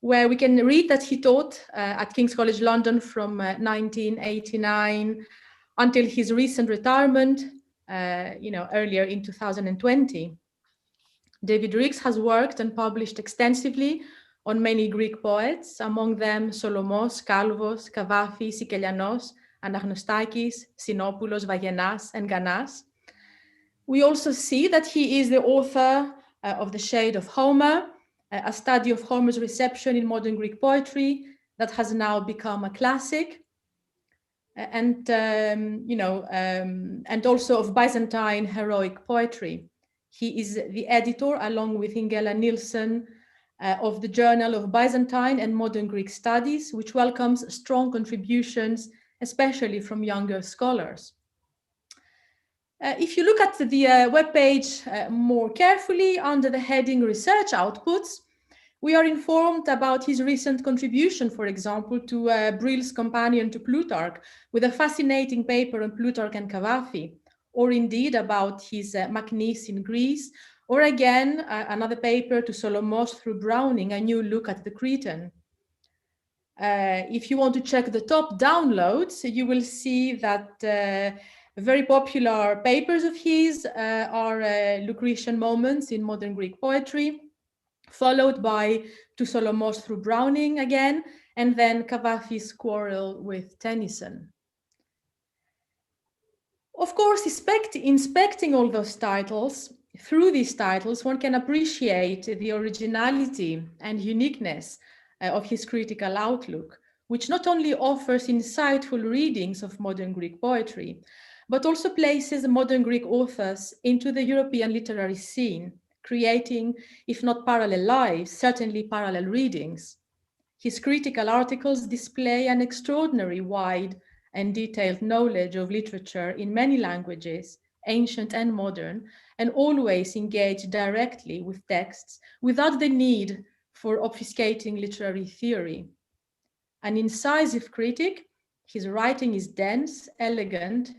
where we can read that he taught at King's College London from 1989 until his recent retirement, earlier in 2020. David Ricks has worked and published extensively on many Greek poets, among them Solomos, Kalvos, Kavafis, Sikelianos, Anagnostakis, Sinopoulos, Vagenas, and Ganas. We also see that he is the author of The Shade of Homer, a study of Homer's reception in modern Greek poetry that has now become a classic, and also of Byzantine heroic poetry. He is the editor, along with Ingela Nilsson, of the Journal of Byzantine and Modern Greek Studies, which welcomes strong contributions, especially from younger scholars. If you look at the webpage more carefully under the heading Research Outputs, we are informed about his recent contribution, for example, to Brill's Companion to Plutarch, with a fascinating paper on Plutarch and Kavafi, or indeed about his Maknis in Greece, or again, another paper to Solomos through Browning, A New Look at the Cretan. If you want to check the top downloads, you will see that very popular papers of his are Lucretian Moments in Modern Greek Poetry, followed by To Solomos through Browning again, and then Kavafi's Quarrel with Tennyson. Of course, inspecting all those titles, through these titles, one can appreciate the originality and uniqueness of his critical outlook, which not only offers insightful readings of modern Greek poetry, but also places modern Greek authors into the European literary scene, creating, if not parallel lives, certainly parallel readings. His critical articles display an extraordinary wide and detailed knowledge of literature in many languages, ancient and modern, and always engage directly with texts without the need for obfuscating literary theory. An incisive critic, his writing is dense, elegant,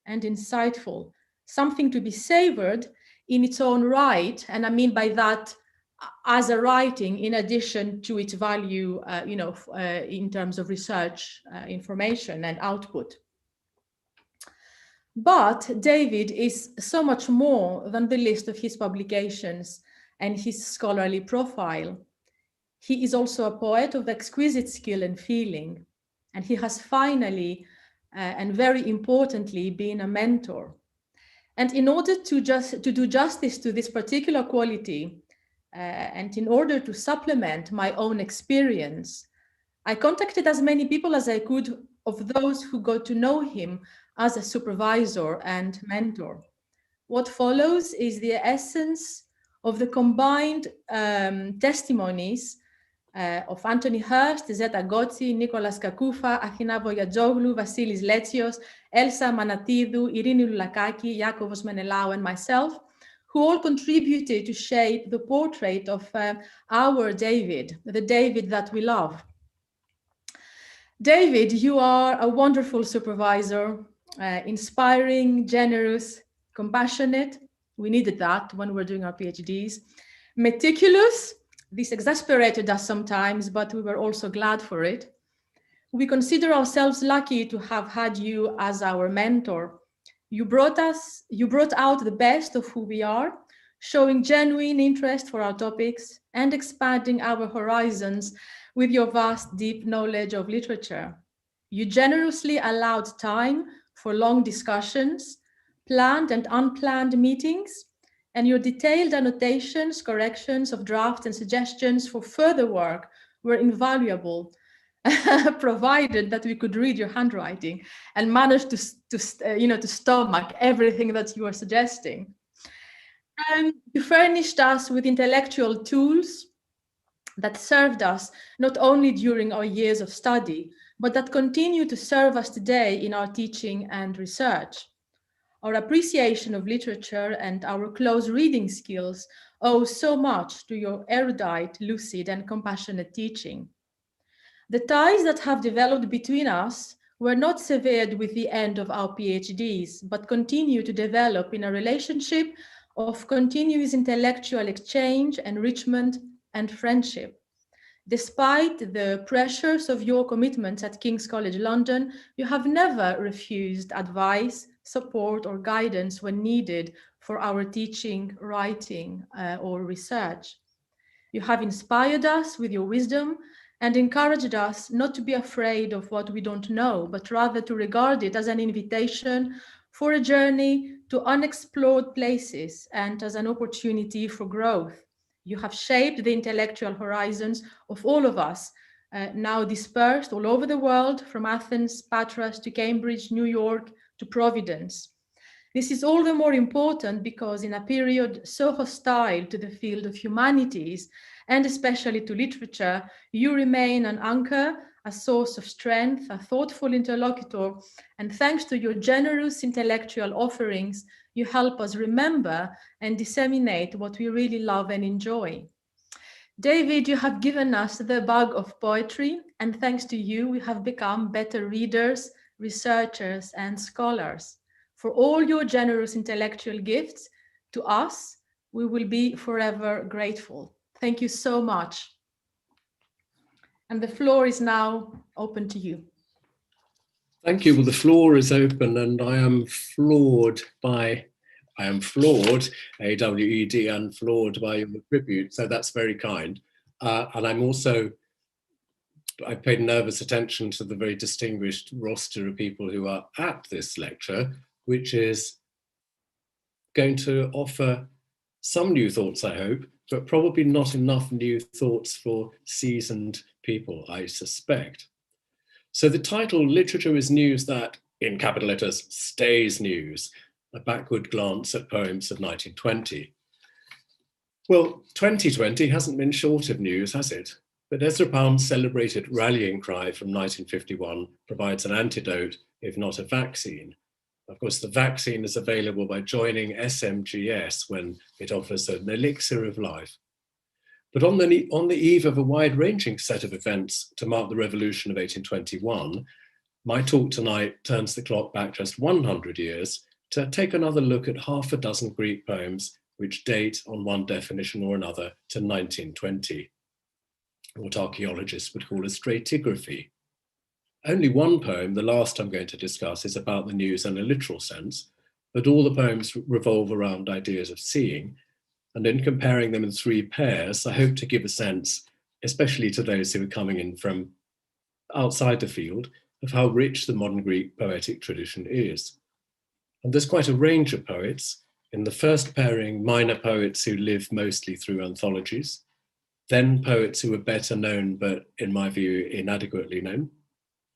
and insightful, something to be savored in its own right. And I mean by that, as a writing, in addition to its value, in terms of research, information, and output. But David is so much more than the list of his publications and his scholarly profile. He is also a poet of exquisite skill and feeling, and he has finally, and very importantly, been a mentor. And in order to do justice to this particular quality, and in order to supplement my own experience, I contacted as many people as I could of those who got to know him as a supervisor and mentor. What follows is the essence of the combined testimonies of Anthony Hurst, Zeta Gotzi, Nicholas Kakoufa, Athina Voyadzoglou, Vasilis Letsios, Elsa Manatidou, Irini Loulakaki, Yakovos Menelaou, and myself, who all contributed to shape the portrait of our David, the David that we love. David, you are a wonderful supervisor, inspiring, generous, compassionate. We needed that when we're doing our PhDs. Meticulous. This exasperated us sometimes, but we were also glad for it. We consider ourselves lucky to have had you as our mentor. You brought out the best of who we are, showing genuine interest for our topics and expanding our horizons with your vast, deep knowledge of literature. You generously allowed time for long discussions, planned and unplanned meetings, and your detailed annotations, corrections of drafts, and suggestions for further work were invaluable, provided that we could read your handwriting and manage to stomach everything that you were suggesting. And you furnished us with intellectual tools that served us not only during our years of study, but that continue to serve us today in our teaching and research. Our appreciation of literature and our close reading skills owe so much to your erudite, lucid, and compassionate teaching. The ties that have developed between us were not severed with the end of our PhDs, but continue to develop in a relationship of continuous intellectual exchange, enrichment, and friendship. Despite the pressures of your commitments at King's College London, you have never refused advice, support, or guidance when needed for our teaching, writing, or research. You have inspired us with your wisdom and encouraged us not to be afraid of what we don't know, but rather to regard it as an invitation for a journey to unexplored places and as an opportunity for growth. You have shaped the intellectual horizons of all of us, now dispersed all over the world, from Athens, Patras to Cambridge, New York to Providence. This is all the more important because in a period so hostile to the field of humanities, and especially to literature, you remain an anchor, a source of strength, a thoughtful interlocutor, and thanks to your generous intellectual offerings, you help us remember and disseminate what we really love and enjoy. David, you have given us the bug of poetry, and thanks to you, we have become better readers, researchers, and scholars. For all your generous intellectual gifts to us, we will be forever grateful. Thank you so much. And the floor is now open to you. Thank you. Well, the floor is open, and I am floored, A-W-E-D, and floored by your tribute, so that's very kind. And I paid nervous attention to the very distinguished roster of people who are at this lecture, which is going to offer some new thoughts, I hope, but probably not enough new thoughts for seasoned people, I suspect. So the title, Literature is News That, in capital letters, stays news, a backward glance at poems of 1920. Well, 2020 hasn't been short of news, has it? But Ezra Pound's celebrated rallying cry from 1951 provides an antidote, if not a vaccine. Of course, the vaccine is available by joining SMGS when it offers an elixir of life. But on the eve of a wide-ranging set of events to mark the revolution of 1821, my talk tonight turns the clock back just 100 years to take another look at half a dozen Greek poems which date, on one definition or another, to 1920, what archaeologists would call a stratigraphy. Only one poem, the last I'm going to discuss, is about the news in a literal sense, but all the poems revolve around ideas of seeing, and in comparing them in three pairs, I hope to give a sense, especially to those who are coming in from outside the field, of how rich the modern Greek poetic tradition is. And there's quite a range of poets. In the first pairing, minor poets who live mostly through anthologies, then poets who are better known, but in my view, inadequately known.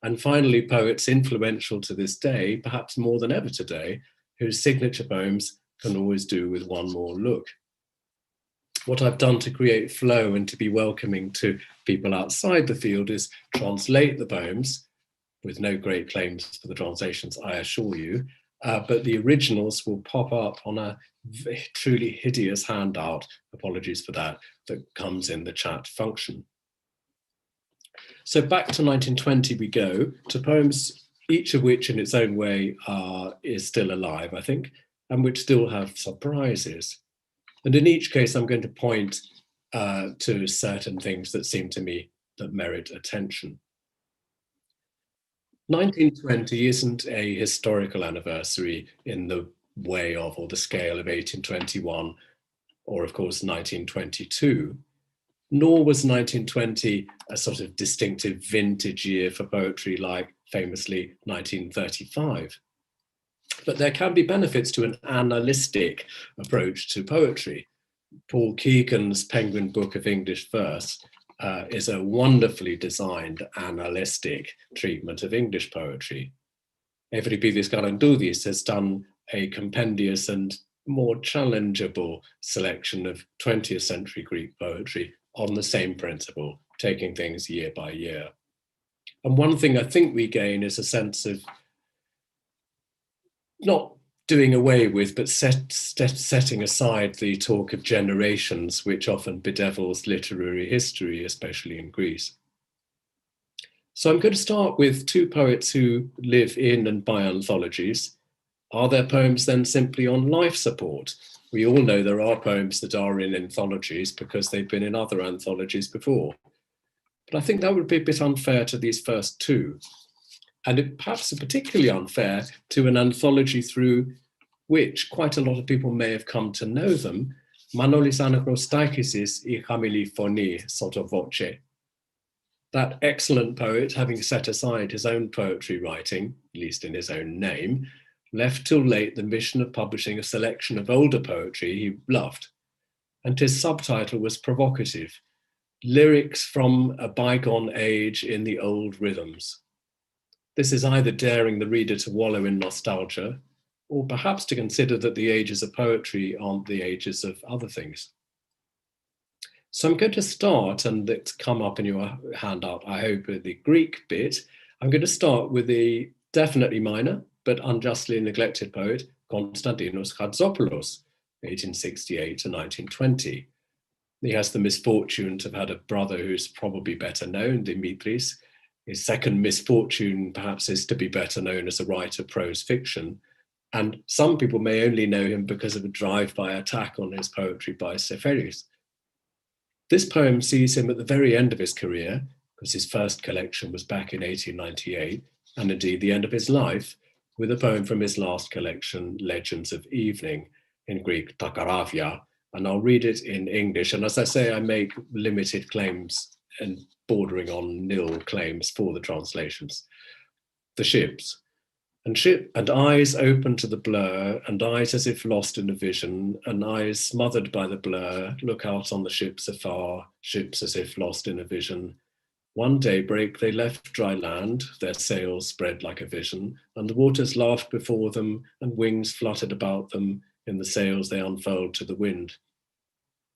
And finally, poets influential to this day, perhaps more than ever today, whose signature poems can always do with one more look. What I've done to create flow and to be welcoming to people outside the field is translate the poems, with no great claims for the translations, I assure you, but the originals will pop up on a truly hideous handout, apologies for that comes in the chat function. So back to 1920 we go, to poems, each of which in its own way is still alive, I think, and which still have surprises. And in each case, I'm going to point to certain things that seem to me that merit attention. 1920 isn't a historical anniversary in the way of, or the scale of 1821, or of course 1922, nor was 1920 a sort of distinctive vintage year for poetry like famously 1935. But there can be benefits to an analytic approach to poetry. Paul Keegan's Penguin Book of English Verse is a wonderfully designed analytic treatment of English poetry. Evripidis Karantoudis has done a compendious and more challengeable selection of 20th century Greek poetry on the same principle, taking things year by year. And one thing I think we gain is a sense of not doing away with, but setting aside the talk of generations, which often bedevils literary history, especially in Greece. So I'm going to start with two poets who live in and by anthologies. Are their poems then simply on life support? We all know there are poems that are in anthologies because they've been in other anthologies before. But I think that would be a bit unfair to these first two. And it perhaps particularly unfair to an anthology through which quite a lot of people may have come to know them, Manolis Anachrostakis y Chamili Phoni sotto voce. That excellent poet, having set aside his own poetry writing, at least in his own name, left till late the mission of publishing a selection of older poetry he loved. And his subtitle was provocative: Lyrics from a bygone age in the old rhythms. This is either daring the reader to wallow in nostalgia, or perhaps to consider that the ages of poetry aren't the ages of other things. So I'm going to start, and it's come up in your handout, I hope, at the Greek bit. I'm going to start with the definitely minor, but unjustly neglected poet, Konstantinos Chatzopoulos, 1868 to 1920. He has the misfortune to have had a brother who's probably better known, Dimitris. His second misfortune, perhaps, is to be better known as a writer of prose fiction. And some people may only know him because of a drive-by attack on his poetry by Seferis. This poem sees him at the very end of his career, because his first collection was back in 1898, and indeed the end of his life, with a poem from his last collection, Legends of Evening, in Greek, Takaravia, and I'll read it in English. And as I say, I make limited claims and bordering on nil claims for the translations. The ships. And eyes open to the blur, and eyes as if lost in a vision, and eyes smothered by the blur, look out on the ships afar, ships as if lost in a vision. One daybreak they left dry land, their sails spread like a vision, and the waters laughed before them, and wings fluttered about them, in the sails they unfurled to the wind.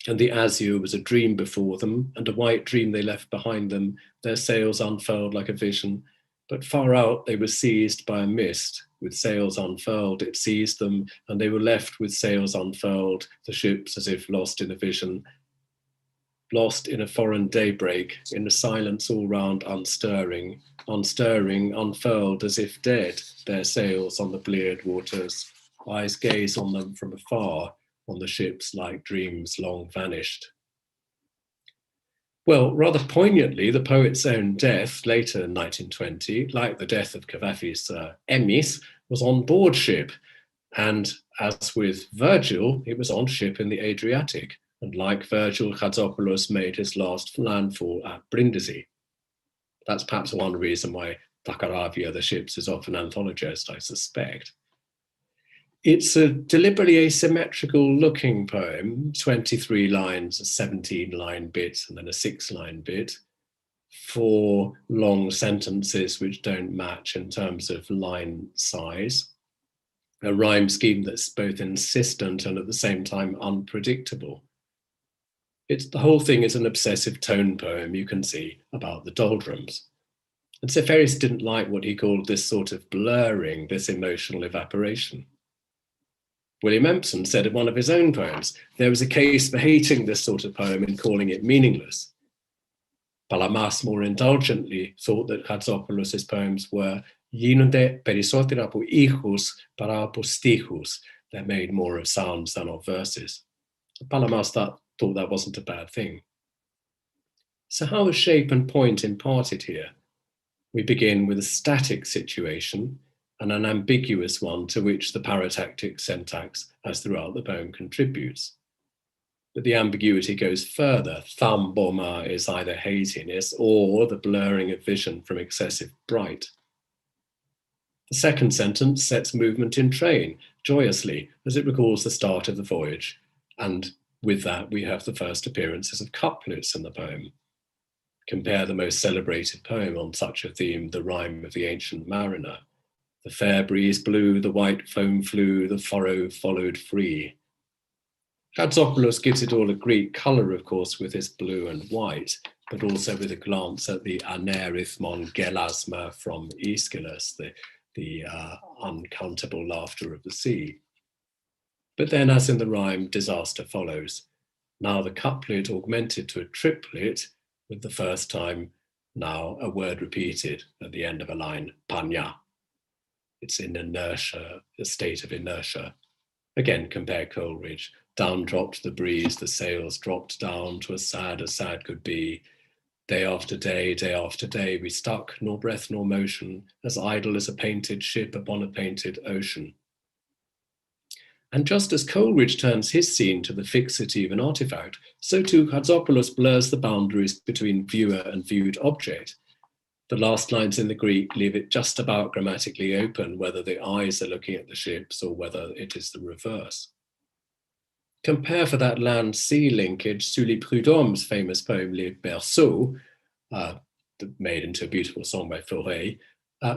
And the azure was a dream before them, and a white dream they left behind them, their sails unfurled like a vision. But far out they were seized by a mist, with sails unfurled it seized them, and they were left with sails unfurled, the ships as if lost in a vision, lost in a foreign daybreak, in a silence all round unstirring, unstirring, unfurled as if dead, their sails on the bleared waters, eyes gaze on them from afar, on the ships like dreams long vanished. Well, rather poignantly, the poet's own death later in 1920, like the death of Kavafis Emis, was on board ship. And as with Virgil, it was on ship in the Adriatic. And like Virgil, Chatzopoulos made his last landfall at Brindisi. That's perhaps one reason why Takaravia, the ships, is often anthologized, I suspect. It's a deliberately asymmetrical looking poem, 23 lines, a 17-line bit, and then a 6-line bit, 4 long sentences which don't match in terms of line size, a rhyme scheme that's both insistent and at the same time unpredictable. The whole thing is an obsessive tone poem, you can see, about the doldrums. And Seferis didn't like what he called this sort of blurring, this emotional evaporation. William Empson said in one of his own poems, there was a case for hating this sort of poem and calling it meaningless. Palamas more indulgently thought that Chatzopoulos' poems were γίνονται περισσότερα από ήχους παρά από στίχους. They're made more of sounds than of verses. Palamas thought that wasn't a bad thing. So how is shape and point imparted here? We begin with a static situation and an ambiguous one to which the parotactic syntax, as throughout the poem, contributes. But the ambiguity goes further. Thamboma is either haziness or the blurring of vision from excessive bright. The second sentence sets movement in train, joyously, as it recalls the start of the voyage. And with that, we have the first appearances of couplets in the poem. Compare the most celebrated poem on such a theme, The Rime of the Ancient Mariner. The fair breeze blew, the white foam flew, the furrow followed free. Chatzopoulos gives it all a Greek colour, of course, with his blue and white, but also with a glance at the anerithmon gelasma from Aeschylus, the uncountable laughter of the sea. But then, as in the rhyme, disaster follows. Now the couplet augmented to a triplet, with the first time now a word repeated at the end of a line, panya. It's in inertia, a state of inertia. Again, compare Coleridge. Down dropped the breeze, the sails dropped down to as sad could be. Day after day, day after day, we stuck, nor breath nor motion, as idle as a painted ship upon a painted ocean. And just as Coleridge turns his scene to the fixity of an artifact, so too Chatzopoulos blurs the boundaries between viewer and viewed object. The last lines in the Greek leave it just about grammatically open whether the eyes are looking at the ships or whether it is the reverse. Compare for that land-sea linkage Sully Prudhomme's famous poem Les Berceaux, made into a beautiful song by Fauré,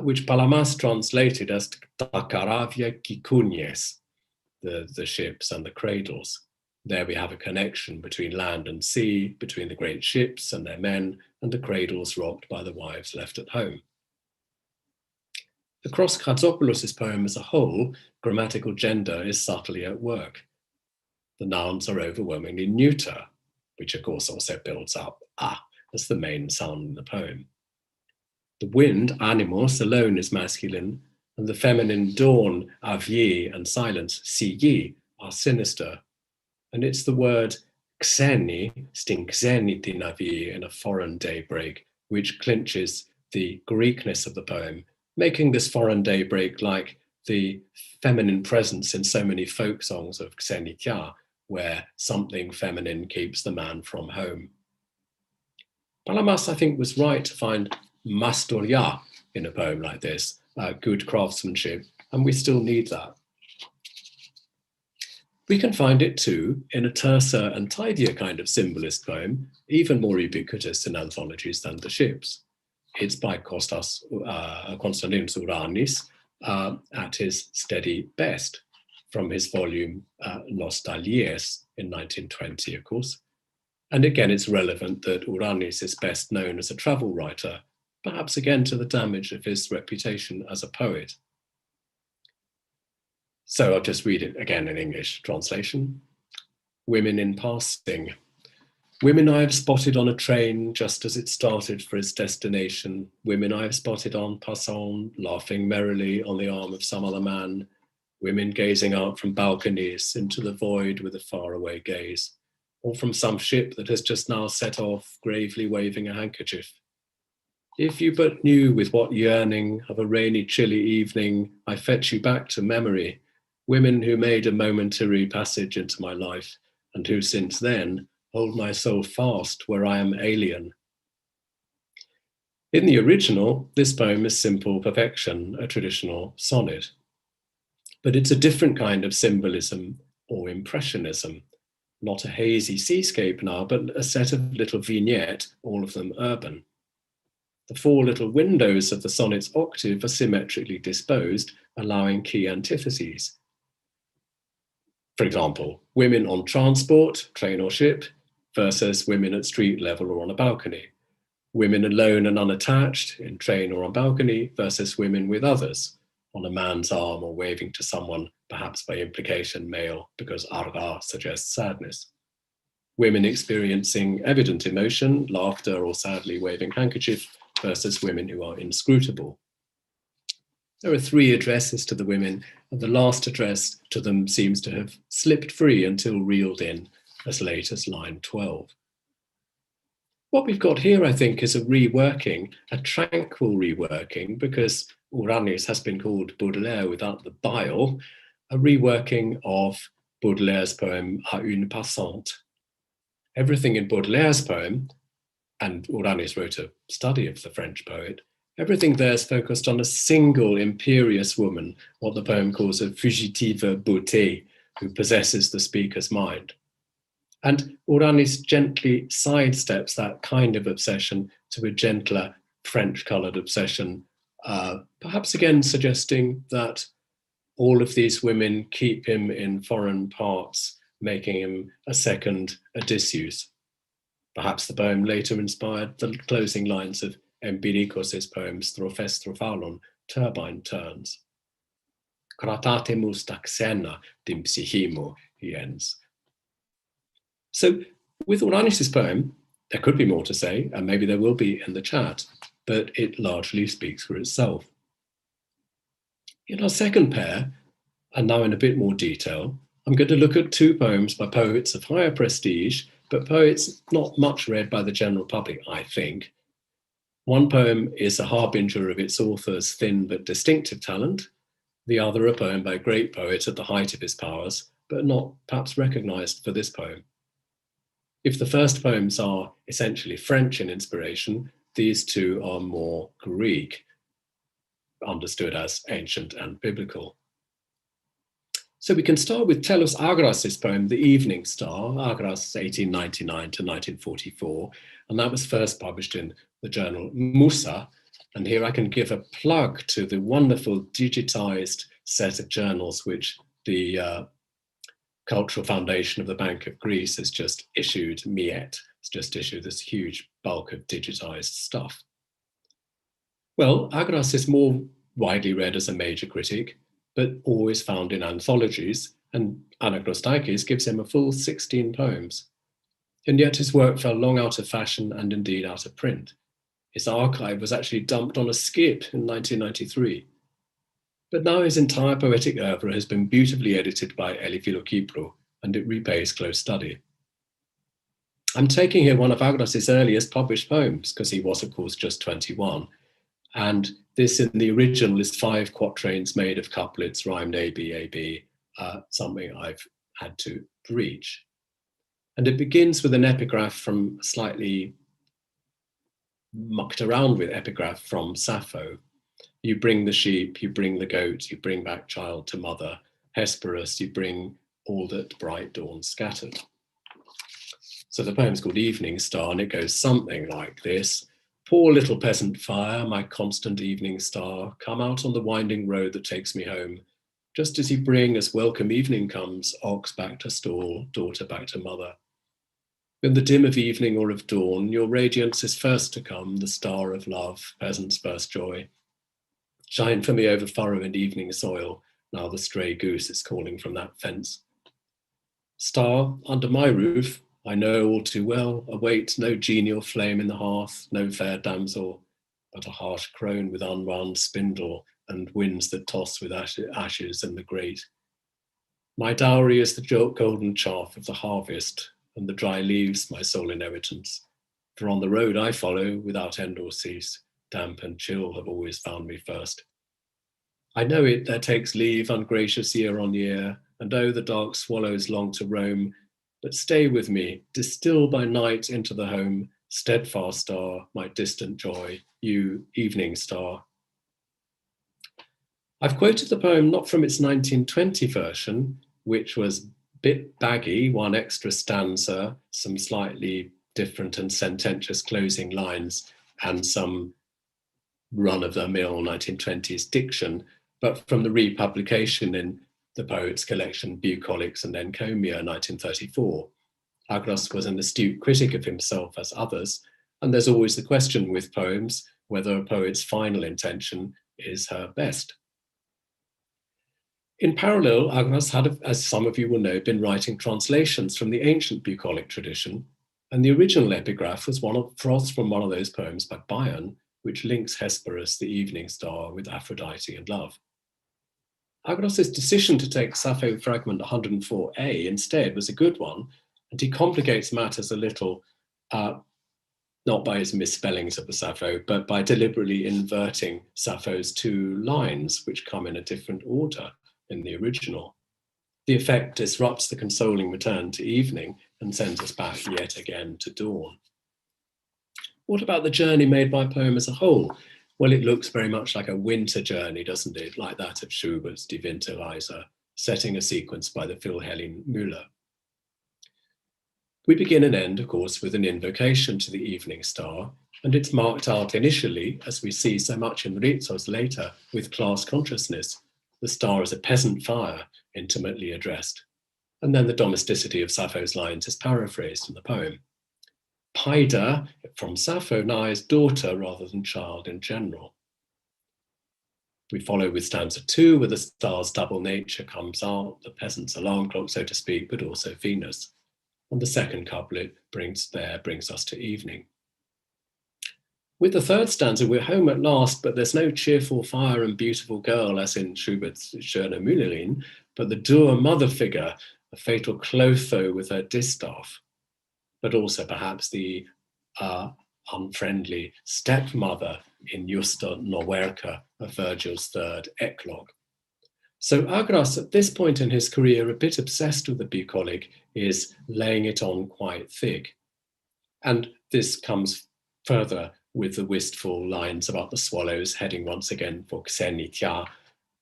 which Palamas translated as Ta caravia quicunies, the ships and the cradles. There we have a connection between land and sea, between the great ships and their men, and the cradles rocked by the wives left at home. Across Chatzopoulos' poem as a whole, grammatical gender is subtly at work. The nouns are overwhelmingly neuter, which of course also builds up as the main sound in the poem. The wind, animos, alone is masculine, and the feminine dawn, avier, and silence, sigi, are sinister. And it's the word xeni, stin xeniti navi, in a foreign daybreak, which clinches the Greekness of the poem, making this foreign daybreak like the feminine presence in so many folk songs of Xenitia, where something feminine keeps the man from home. Palamas, I think, was right to find mastoria in a poem like this, good craftsmanship, and we still need that. We can find it too in a terser and tidier kind of symbolist poem, even more ubiquitous in anthologies than the ships. It's by Konstantinos Ouranis at his steady best, from his volume Nostalgies in 1920, of course. And again, it's relevant that Ouranis is best known as a travel writer, perhaps again to the damage of his reputation as a poet. So I'll just read it again in English translation. Women in passing. Women I have spotted on a train just as it started for its destination. Women I have spotted en passant, laughing merrily on the arm of some other man. Women gazing out from balconies into the void with a faraway gaze, or from some ship that has just now set off, gravely waving a handkerchief. If you but knew with what yearning of a rainy, chilly evening I fetch you back to memory, women who made a momentary passage into my life, and who since then hold my soul fast where I am alien. In the original, this poem is simple perfection, a traditional sonnet. But it's a different kind of symbolism or impressionism, not a hazy seascape now, but a set of little vignettes, all of them urban. The four little windows of the sonnet's octave are symmetrically disposed, allowing key antitheses. For example, women on transport, train or ship, versus women at street level or on a balcony. Women alone and unattached, in train or on balcony, versus women with others, on a man's arm or waving to someone, perhaps by implication male, because arga suggests sadness. Women experiencing evident emotion, laughter or sadly waving handkerchief, versus women who are inscrutable. There are three addresses to the women, and the last address to them seems to have slipped free until reeled in as late as line 12. What we've got here, I think, is a reworking, a tranquil reworking, because Ouranis has been called Baudelaire without the bile, a reworking of Baudelaire's poem À une passante. Everything in Baudelaire's poem, and Ouranis wrote a study of the French poet, everything there is focused on a single imperious woman, what the poem calls a fugitive beauté, who possesses the speaker's mind. And Ouranis gently sidesteps that kind of obsession to a gentler French-coloured obsession, perhaps again suggesting that all of these women keep him in foreign parts, making him a second Odysseus. Perhaps the poem later inspired the closing lines of Empirikos' poem Strophes Strophalon, Turbine Turns. Kratatemus ta xena dim psychimo, he ends. So with Ouranis' poem, there could be more to say, and maybe there will be in the chat, but it largely speaks for itself. In our second pair, and now in a bit more detail, I'm going to look at two poems by poets of higher prestige, but poets not much read by the general public, I think. One poem is a harbinger of its author's thin but distinctive talent, the other a poem by a great poet at the height of his powers, but not perhaps recognized for this poem. If the first poems are essentially French in inspiration, these two are more Greek, understood as ancient and biblical. So we can start with Telos Agras' poem, The Evening Star, Agras 1899 to 1944, and that was first published in the journal Musa. And here I can give a plug to the wonderful digitized set of journals which the Cultural Foundation of the Bank of Greece has just issued, MIET, has just issued this huge bulk of digitized stuff. Well, Agras is more widely read as a major critic, but always found in anthologies, and Anaknostakis gives him a full 16 poems. And yet his work fell long out of fashion and indeed out of print. His archive was actually dumped on a skip in 1993. But now his entire poetic oeuvre has been beautifully edited by Eli Philokyprou, and it repays close study. I'm taking here one of Agras's earliest published poems, because he was, of course, just 21. And this in the original is 5 quatrains made of couplets, rhymed A-B, A-B, something I've had to breach. And it begins with an epigraph from, slightly mucked around with epigraph from Sappho. You bring the sheep, you bring the goat, you bring back child to mother. Hesperus, you bring all that bright dawn scattered. So the poem's called Evening Star, and it goes something like this. Poor little peasant fire, my constant evening star, come out on the winding road that takes me home. Just as you bring, as welcome evening comes, ox back to stall, daughter back to mother. In the dim of evening or of dawn, your radiance is first to come, the star of love, peasant's first joy. Shine for me over furrow and evening soil, now the stray goose is calling from that fence. Star, under my roof, I know all too well, await no genial flame in the hearth, no fair damsel, but a harsh crone with unwound spindle and winds that toss with ashes in the grate. My dowry is the golden chaff of the harvest, and the dry leaves my sole inheritance. For on the road I follow, without end or cease, damp and chill have always found me first. I know it there takes leave ungracious year on year, and oh, the dark swallows long to roam, but stay with me, distill by night into the home, steadfast star, my distant joy, you evening star. I've quoted the poem not from its 1920 version, which was a bit baggy, one extra stanza, some slightly different and sententious closing lines, and some run-of-the-mill 1920s diction, but from the republication in the poet's collection Bucolics and Encomia, 1934. Agras was an astute critic of himself as others, and there's always the question with poems whether a poet's final intention is her best. In parallel, Agras had, as some of you will know, been writing translations from the ancient bucolic tradition, and the original epigraph was from one of those poems by Bion, which links Hesperus, the evening star, with Aphrodite and love. Agras's decision to take Sappho fragment 104a instead was a good one, and he complicates matters a little, not by his misspellings of the Sappho, but by deliberately inverting Sappho's 2 lines, which come in a different order in the original. The effect disrupts the consoling return to evening and sends us back yet again to dawn. What about the journey made by poem as a whole? Well, it looks very much like a winter journey, doesn't it? Like that of Schubert's Die Winterreise, setting a sequence by the Wilhelm Müller. We begin and end, of course, with an invocation to the evening star, and it's marked out initially, as we see so much in Rizos later, with class consciousness. The star is a peasant fire, intimately addressed. And then the domesticity of Sappho's lines is paraphrased in the poem. Paida, from Sappho, now is daughter rather than child in general. We follow with stanza 2, where the star's double nature comes out, the peasant's alarm clock, so to speak, but also Venus. And the second couplet brings us to evening. With the third stanza, we're home at last, but there's no cheerful fire and beautiful girl, as in Schubert's Schöne Müllerin, but the dour mother figure, a fatal Clotho with her distaff. but also perhaps the unfriendly stepmother in Justa Nowerka of Virgil's third eclogue. So Agras, at this point in his career, a bit obsessed with the bucolic, is laying it on quite thick. And this comes further with the wistful lines about the swallows heading once again for Xenitya.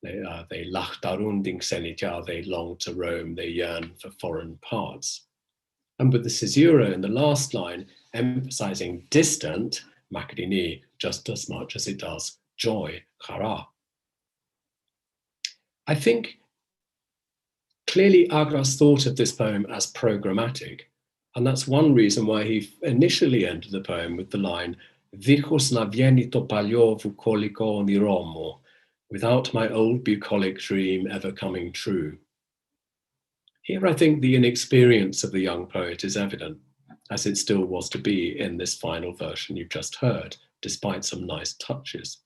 They lachtarunding Xenitya, they long to roam, they yearn for foreign parts. And with the caesura in the last line, emphasizing distant, makrini, just as much as it does joy, chara. I think clearly Agras thought of this poem as programmatic, and that's one reason why he initially ended the poem with the line, Vichos na vieni to palio bucolico ni Romo, without my old bucolic dream ever coming true. Here I think the inexperience of the young poet is evident, as it still was to be in this final version you've just heard, despite some nice touches.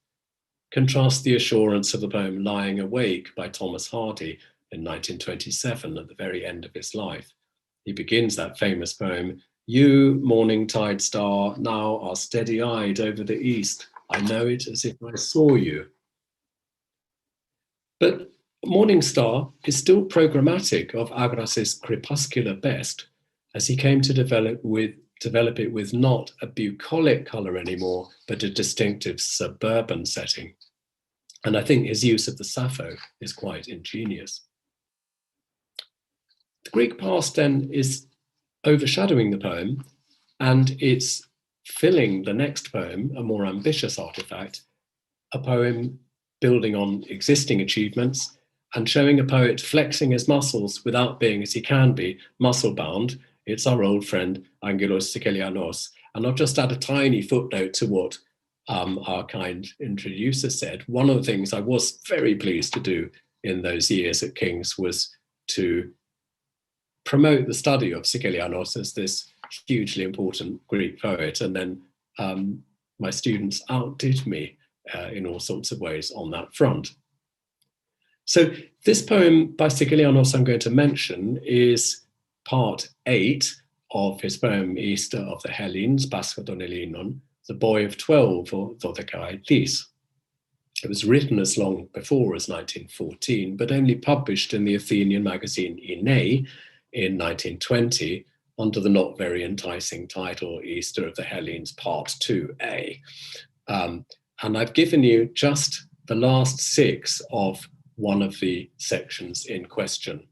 Contrast the assurance of the poem Lying Awake by Thomas Hardy in 1927 at the very end of his life. He begins that famous poem, you, morning tide star, now are steady-eyed over the east. I know it as if I saw you. But Morning Star is still programmatic of Agras's crepuscular best, as he came to develop it with not a bucolic colour anymore, but a distinctive suburban setting. And I think his use of the Sappho is quite ingenious. The Greek past then is overshadowing the poem, and it's filling the next poem, a more ambitious artifact, a poem building on existing achievements and showing a poet flexing his muscles without being, as he can be, muscle-bound. It's our old friend Angelos Sikelianos. And I'll just add a tiny footnote to what our kind introducer said. One of the things I was very pleased to do in those years at King's was to promote the study of Sikelianos as this hugely important Greek poet. And then my students outdid me in all sorts of ways on that front. So this poem by Sikelianos I'm going to mention is part 8 of his poem Easter of the Hellenes, Pascha των Ελλήνων, the boy of 12, or Dodekaetis. It was written as long before as 1914, but only published in the Athenian magazine Ine in 1920 under the not very enticing title Easter of the Hellenes Part 2a. And I've given you just the last 6 of one of the sections in question.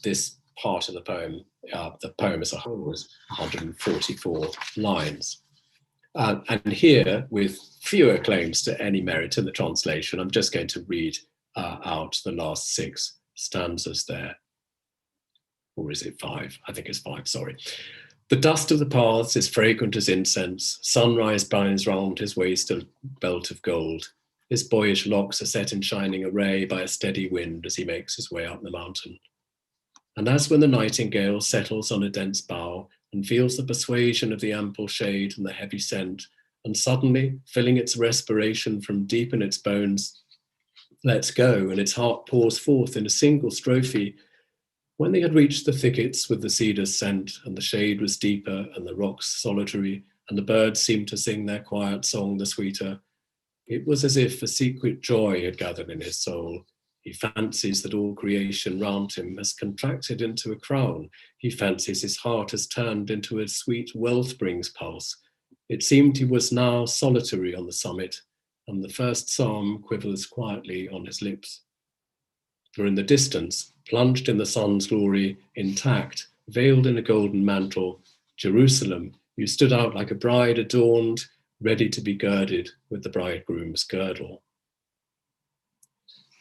This part of the poem as a whole is 144 lines. And here, with fewer claims to any merit in the translation, I'm just going to read out the last 6 stanzas there. Or is it 5? I think it's 5, sorry. The dust of the paths is fragrant as incense. Sunrise binds round his waist a belt of gold. His boyish locks are set in shining array by a steady wind as he makes his way up the mountain. And as when the nightingale settles on a dense bough and feels the persuasion of the ample shade and the heavy scent, and suddenly, filling its respiration from deep in its bones, lets go and its heart pours forth in a single strophe. When they had reached the thickets with the cedar's scent, and the shade was deeper and the rocks solitary, and the birds seemed to sing their quiet song the sweeter, it was as if a secret joy had gathered in his soul. He fancies that all creation round him has contracted into a crown. He fancies his heart has turned into a sweet wellspring's pulse. It seemed he was now solitary on the summit, and the first psalm quivers quietly on his lips. For in the distance, plunged in the sun's glory, intact, veiled in a golden mantle, Jerusalem, you stood out like a bride adorned, ready to be girded with the bridegroom's girdle.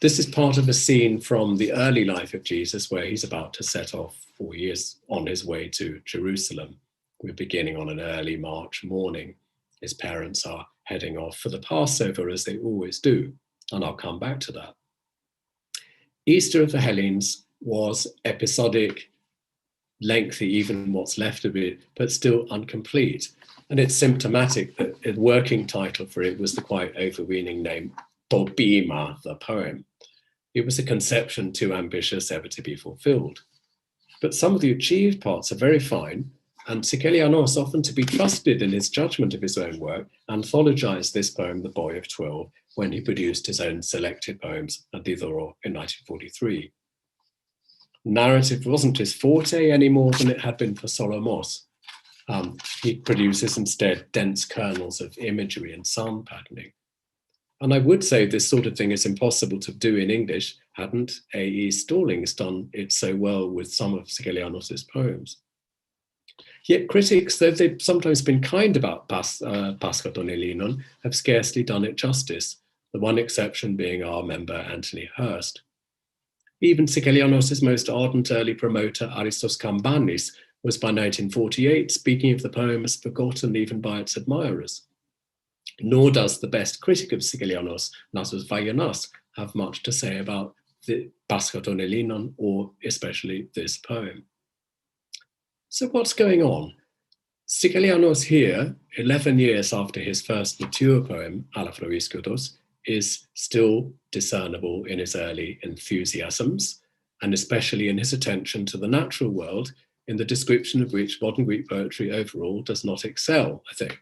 This is part of a scene from the early life of Jesus where he's about to set off, or he is on his way to Jerusalem. We're beginning on an early March morning. His parents are heading off for the Passover as they always do, and I'll come back to that. Easter of the Hellenes was episodic, lengthy, even what's left of it, but still incomplete. And it's symptomatic that a working title for it was the quite overweening name, Poema, the poem. It was a conception too ambitious ever to be fulfilled. But some of the achieved parts are very fine, and Sikelianos, often to be trusted in his judgment of his own work, anthologized this poem, The Boy of 12, when he produced his own selected poems, Adidoro, in 1943. Narrative wasn't his forte any more than it had been for Solomos. He produces instead dense kernels of imagery and sound patterning. And I would say this sort of thing is impossible to do in English, hadn't A.E. Stallings done it so well with some of Sikelianos' poems. Yet critics, though they've sometimes been kind about Paskaton Elinon, have scarcely done it justice, the one exception being our member Anthony Hurst. Even Sikelianos' most ardent early promoter, Aristos Kambanis, was by 1948 speaking of the poem as forgotten even by its admirers. Nor does the best critic of Sikelianos, Nasus Vagianas, have much to say about the Paskaton Elinon, or especially this poem. So what's going on? Sikelianos here, 11 years after his first mature poem, Alafroiskoutos, is still discernible in his early enthusiasms, and especially in his attention to the natural world, in the description of which modern Greek poetry overall does not excel, I think.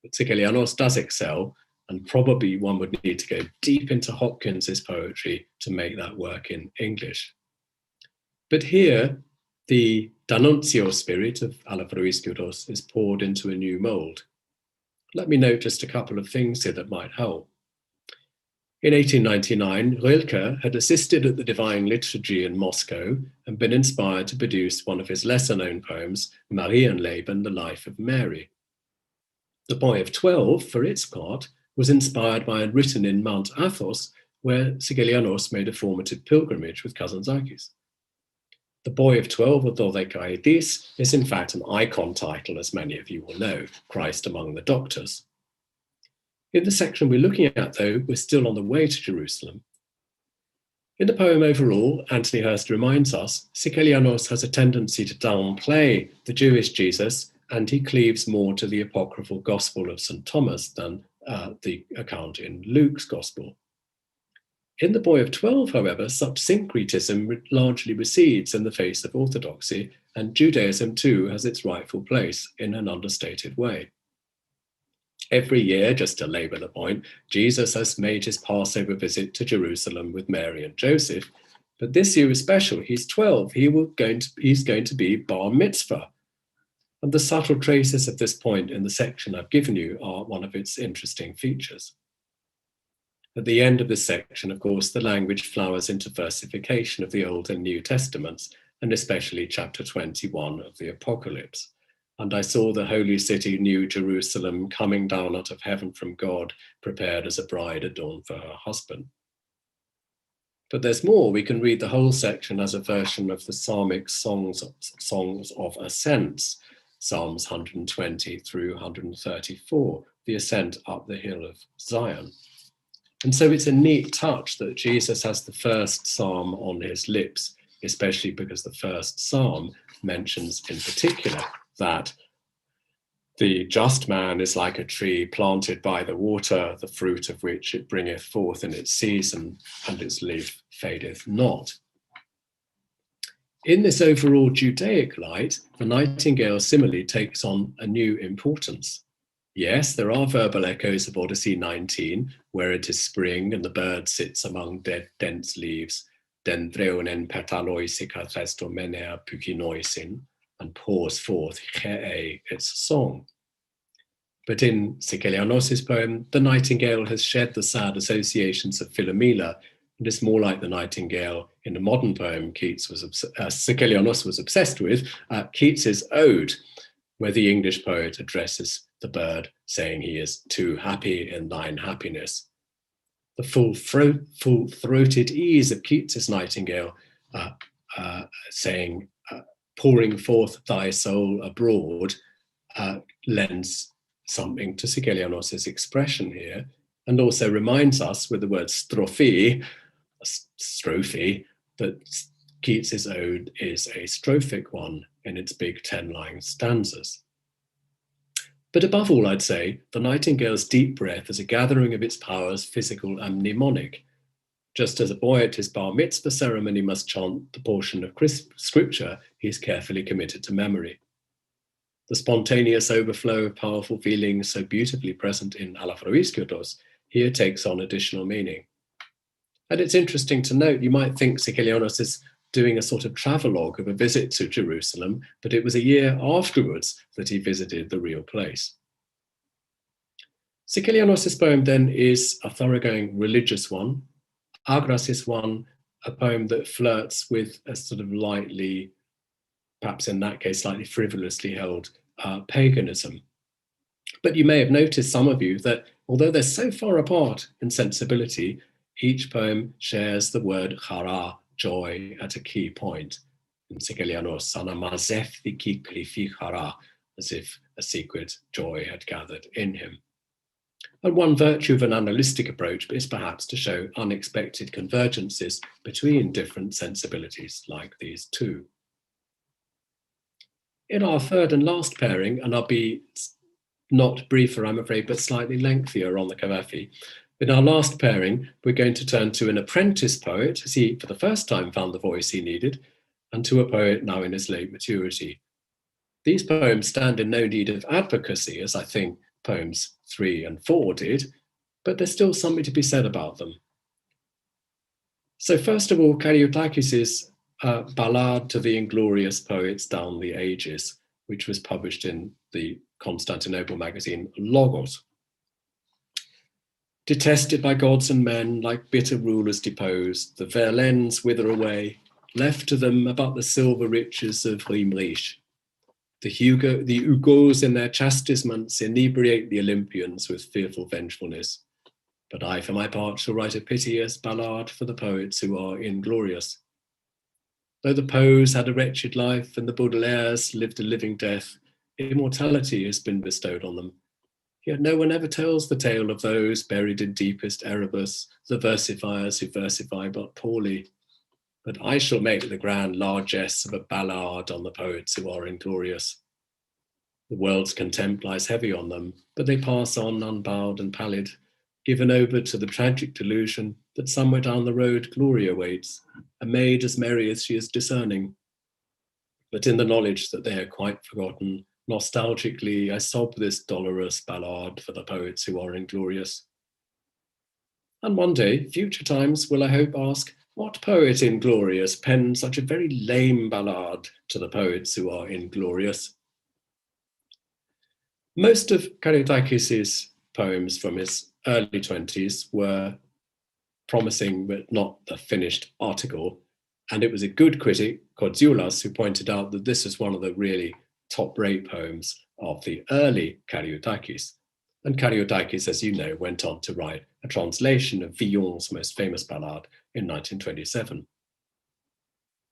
But Sikelianos does excel, and probably one would need to go deep into Hopkins's poetry to make that work in English. But here, the D'Annunzio spirit of Alafroiskoutos is poured into a new mold. Let me note just a couple of things here that might help. In 1899, Rilke had assisted at the Divine Liturgy in Moscow and been inspired to produce one of his lesser-known poems, Marienleben, the Life of Mary. The Boy of 12, for its part, was inspired by and written in Mount Athos, where Sikelianos made a formative pilgrimage with cousin Zakis. The Boy of 12, or Dodekaidis, is in fact an icon title, as many of you will know, Christ among the Doctors. In the section we're looking at, though, we're still on the way to Jerusalem. In the poem overall, Anthony Hurst reminds us, Sikelianos has a tendency to downplay the Jewish Jesus, and he cleaves more to the apocryphal Gospel of St. Thomas than the account in Luke's Gospel. In The Boy of 12, however, such syncretism largely recedes in the face of orthodoxy, and Judaism too has its rightful place in an understated way. Every year, just to labour the point, Jesus has made his Passover visit to Jerusalem with Mary and Joseph, but this year is special. He's 12. He's going to be bar mitzvah. And the subtle traces of this point in the section I've given you are one of its interesting features. At the end of this section, of course, the language flowers into versification of the Old and New Testaments, and especially chapter 21 of the Apocalypse. And I saw the holy city, New Jerusalem, coming down out of heaven from God, prepared as a bride adorned for her husband. But there's more. We can read the whole section as a version of the psalmic songs of ascents, Psalms 120 through 134, the ascent up the hill of Zion. And so it's a neat touch that Jesus has the first psalm on his lips, especially because the first psalm mentions in particular that the just man is like a tree planted by the water, the fruit of which it bringeth forth in its season, and its leaf fadeth not. In this overall Judaic light, the nightingale simile takes on a new importance. Yes, there are verbal echoes of Odyssey 19, where it is spring and the bird sits among dead, dense leaves, dendreunen petaloisica festomenea pukinoisin, and pours forth its song. But in Sikelianos' poem, the nightingale has shed the sad associations of Philomela and is more like the nightingale in a modern poem Sikelianos was obsessed with, Keats's Ode, where the English poet addresses the bird, saying he is too happy in thine happiness. The full-throated ease of Keats's nightingale, saying, pouring forth thy soul abroad, lends something to Sikelianos' expression here, and also reminds us with the word strophe, that Keats's ode is a strophic one in its big 10-line stanzas. But above all, I'd say, the nightingale's deep breath is a gathering of its powers, physical and mnemonic. Just as a boy at his bar mitzvah ceremony must chant the portion of scripture he is carefully committed to memory. the spontaneous overflow of powerful feelings so beautifully present in Alaphroiskiotos here takes on additional meaning. And it's interesting to note, you might think Sikelianos is doing a sort of travelogue of a visit to Jerusalem, but it was a year afterwards that he visited the real place. Sikelianos' poem then is a thoroughgoing religious one. Agras is one, a poem that flirts with a sort of lightly, perhaps in that case, slightly frivolously held paganism. But you may have noticed, some of you, that although they're so far apart in sensibility, each poem shares the word chara, joy, at a key point. In Sikelianos, anamazef klifi chara, as if a secret joy had gathered in him. And one virtue of an analytic approach is perhaps to show unexpected convergences between different sensibilities like these two. In our third and last pairing, and I'll be not briefer, I'm afraid, but slightly lengthier on the Cavafy. In our last pairing, we're going to turn to an apprentice poet, as he, for the first time, found the voice he needed, and to a poet now in his late maturity. These poems stand in no need of advocacy, as I think poems 3 and 4 did, but there's still something to be said about them. So first of all, Kariotakis' Ballad to the Inglorious Poets Down the Ages, which was published in the Constantinople magazine Logos. Detested by gods and men, like bitter rulers deposed, the Verlaines wither away, left to them about the silver riches of Rimrish. The Hugos in their chastisements inebriate the Olympians with fearful vengefulness. But I, for my part, shall write a piteous ballad for the poets who are inglorious. Though the Poes had a wretched life and the Baudelaires lived a living death, immortality has been bestowed on them. Yet no one ever tells the tale of those buried in deepest Erebus, the versifiers who versify but poorly. But I shall make the grand largesse of a ballad on the poets who are inglorious. The world's contempt lies heavy on them, but they pass on unbowed and pallid, given over to the tragic delusion that somewhere down the road glory awaits, a maid as merry as she is discerning. But in the knowledge that they are quite forgotten, nostalgically I sob this dolorous ballad for the poets who are inglorious. And one day, future times will I hope ask, what poet inglorious penned such a very lame ballad to the poets who are inglorious? Most of Kariotakis' poems from his early 20s were promising but not the finished article. And it was a good critic, Kodziulas, who pointed out that this is one of the really top-rate poems of the early Kariotakis. And Kariotakis, as you know, went on to write a translation of Villon's most famous ballad in 1927.